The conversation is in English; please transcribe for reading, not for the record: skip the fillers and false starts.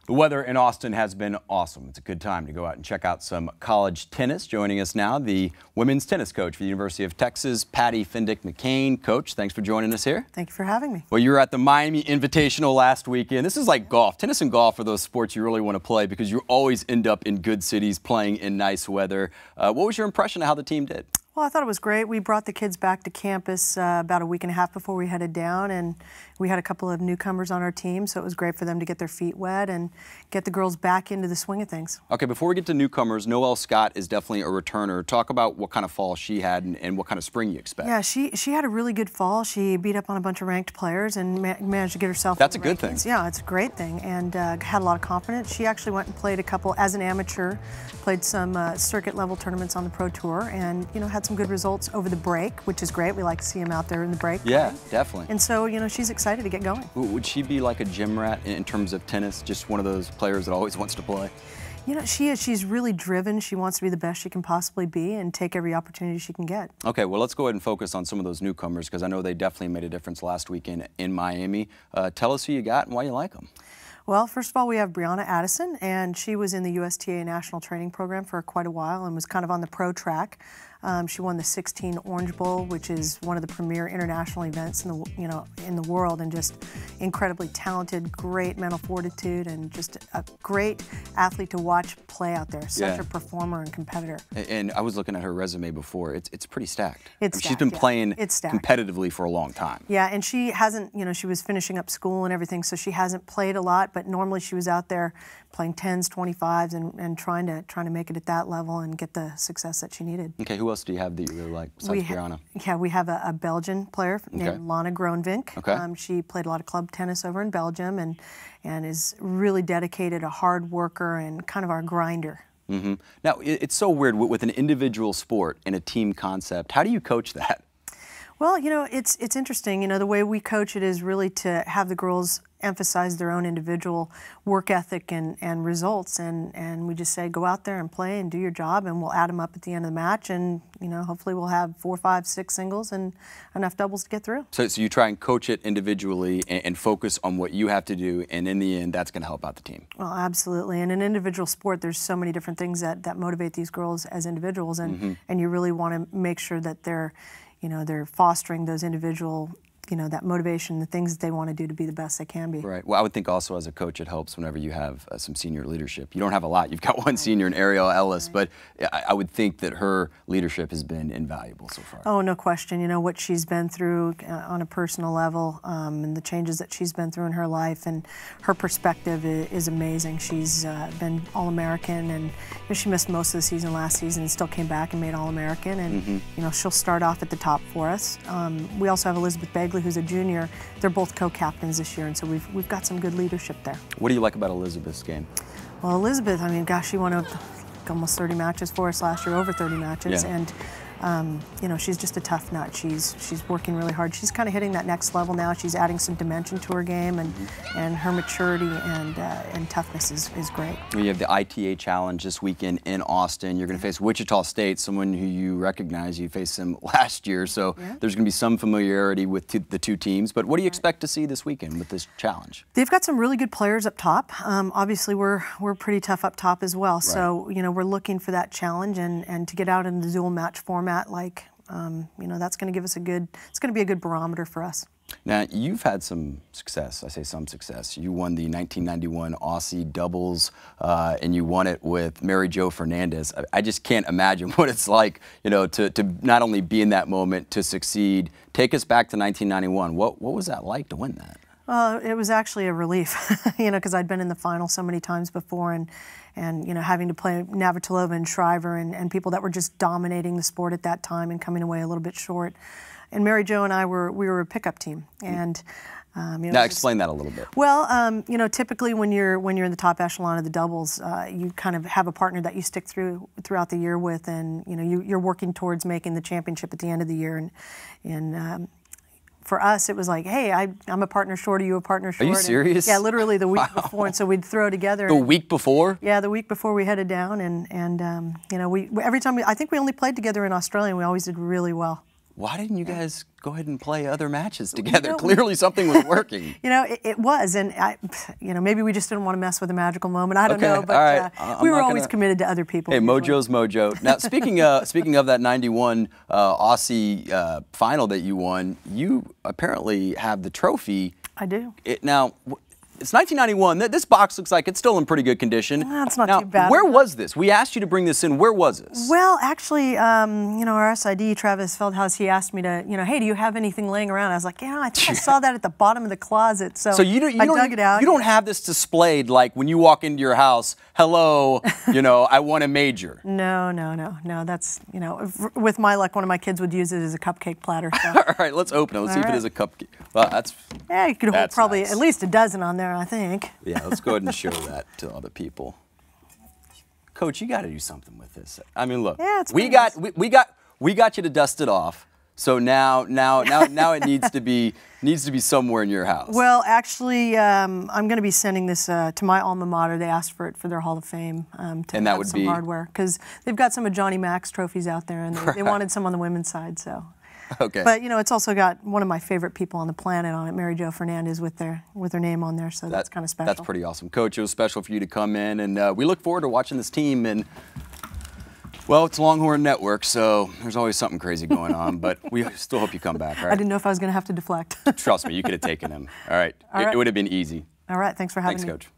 The weather in Austin has been awesome. It's a good time to go out and check out some college tennis. Joining us now, the women's tennis coach for the University of Texas, Patty Fendick-McCain. Coach, thanks for joining us here. Thank you for having me. Well, you were at the Miami Invitational last weekend. This is like golf. Tennis and golf are those sports you really want to play because you always end up in good cities playing in nice weather. What was your impression of how the team did? Well, I thought it was great. We brought the kids back to campus about a week and a half before we headed down, and we had a couple of newcomers on our team, so it was great for them to get their feet wet and get the girls back into the swing of things. Okay, before we get to newcomers, Noelle Scott is definitely a returner. Talk about what kind of fall she had and what kind of spring you expect. Yeah, she had a really good fall. She beat up on a bunch of ranked players and managed to get herself. That's a good thing. Yeah, it's a great thing, and had a lot of confidence. She actually went and played a couple as an amateur, played some circuit level tournaments on the Pro Tour, and had some good results over the break, which is great. We like to see them out there in the break. Yeah, definitely. And so she's excited to get going. Would she be like a gym rat in terms of tennis? Just one of those players that always wants to play? She is. She's really driven. She wants to be the best she can possibly be and take every opportunity she can get. Okay, well, let's go ahead and focus on some of those newcomers because I know they definitely made a difference last weekend in Miami. Tell us who you got and why you like them. Well, first of all, we have Brianna Addison, and she was in the USTA National Training Program for quite a while and was kind of on the pro track. She won the 16 Orange Bowl, which is one of the premier international events in the in the world, and just incredibly talented, great mental fortitude, and just a great athlete to watch play out there. Such a performer and competitor. And I was looking at her resume before. It's pretty stacked. She's been playing competitively for a long time. Yeah, and she hasn't. She was finishing up school and everything, so she hasn't played a lot. But normally she was out there playing 10s, 25s, and trying to make it at that level and get the success that she needed. Okay, who else do you have that you really like besides Brianna? Yeah, we have a Belgian player named Lana Groenvink. Okay. She played a lot of club tennis over in Belgium and is really dedicated, a hard worker, and kind of our grinder. Mm-hmm. Now, it's so weird with an individual sport and a team concept. How do you coach that? Well, it's interesting. The way we coach it is really to have the girls emphasize their own individual work ethic and results, and we just say go out there and play and do your job, and we'll add them up at the end of the match, and hopefully we'll have 4, 5, 6 singles and enough doubles to get through. So you try and coach it individually and focus on what you have to do, and in the end that's going to help out the team. Well, absolutely. In an individual sport, there's so many different things that motivate these girls as individuals, and you really want to make sure that they're fostering those individual, that motivation, the things that they want to do to be the best they can be. Right. Well, I would think also as a coach it helps whenever you have some senior leadership. You don't have a lot. You've got one senior in Ariel Ellis, but I would think that her leadership has been invaluable so far. Oh, no question. What she's been through on a personal level, and the changes that she's been through in her life, and her perspective is amazing. She's been All-American, and she missed most of the season last season and still came back and made All-American, and she'll start off at the top for us. We also have Elizabeth Begley, who's a junior. They're both co-captains this year, and so we've got some good leadership there. What do you like about Elizabeth's game? Well, Elizabeth, gosh, she won almost 30 matches for us last year, over 30 matches, and she's just a tough nut. She's working really hard. She's kind of hitting that next level now. She's adding some dimension to her game, and her maturity and toughness is great. You have the ITA Challenge this weekend in Austin. You're going to face Wichita State, someone who you recognize. You faced them last year, so there's going to be some familiarity with the two teams. But what do you expect to see this weekend with this challenge? They've got some really good players up top. Obviously, we're pretty tough up top as well. Right. So we're looking for that challenge and to get out in the dual match format. That's going to give us it's going to be a good barometer for us. Now, you've had some success. I say some success. You won the 1991 Aussie doubles, and you won it with Mary Jo Fernandez. I just can't imagine what it's like, to not only be in that moment, to succeed. Take us back to 1991. What was that like to win that? It was actually a relief, because I'd been in the final so many times before, and having to play Navratilova and Shriver and people that were just dominating the sport at that time and coming away a little bit short. And Mary Jo and I we were a pickup team, and now explain that a little bit. Well, typically when you're in the top echelon of the doubles, you kind of have a partner that you stick throughout the year with, and you're working towards making the championship at the end of the year, and for us, it was like, hey, I'm a partner short, are you a partner short? Are you serious? Yeah, literally the week before, and so we'd throw together. The week before? Yeah, the week before we headed down, and every time I think we only played together in Australia, and we always did really well. Why didn't you guys go ahead and play other matches together? Clearly something was working. It was, and maybe we just didn't want to mess with a magical moment. I don't know, but all right. we were always committed to other people. Hey, mojo's mojo. Now, speaking of that '91 Aussie final that you won, you apparently have the trophy. I do. Now, it's 1991. This box looks like it's still in pretty good condition. It's not now, too bad. Where was this? We asked you to bring this in. Where was this? Well, actually, our SID, Travis Feldhaus, he asked me to, hey, do you have anything laying around? I was like, I think I saw that at the bottom of the closet. So you I dug it out. You don't have this displayed like when you walk into your house, hello, I won a major. No. That's, with my luck, one of my kids would use it as a cupcake platter. So. All right, let's open it. Let's see if it is a cupcake. Well, that's. Yeah, you could hold probably nice. At least a dozen on there, I think. Yeah, let's go ahead and show that to other people. Coach, you got to do something with this. I mean, look, we got you to dust it off. So now it needs to be somewhere in your house. Well, actually, I'm going to be sending this to my alma mater. They asked for it for their Hall of Fame to and that have would some be hardware because they've got some of Johnny Mac's trophies out there, and they wanted some on the women's side. So. Okay. But it's also got one of my favorite people on the planet on it, Mary Jo Fernandez, with their name on there. So that's kind of special. That's pretty awesome, Coach. It was special for you to come in, and we look forward to watching this team. And well, it's Longhorn Network, so there's always something crazy going on. But we still hope you come back. All right? I didn't know if I was going to have to deflect. Trust me, you could have taken him. All right. It would have been easy. All right. Thanks for having me. Thanks, Coach.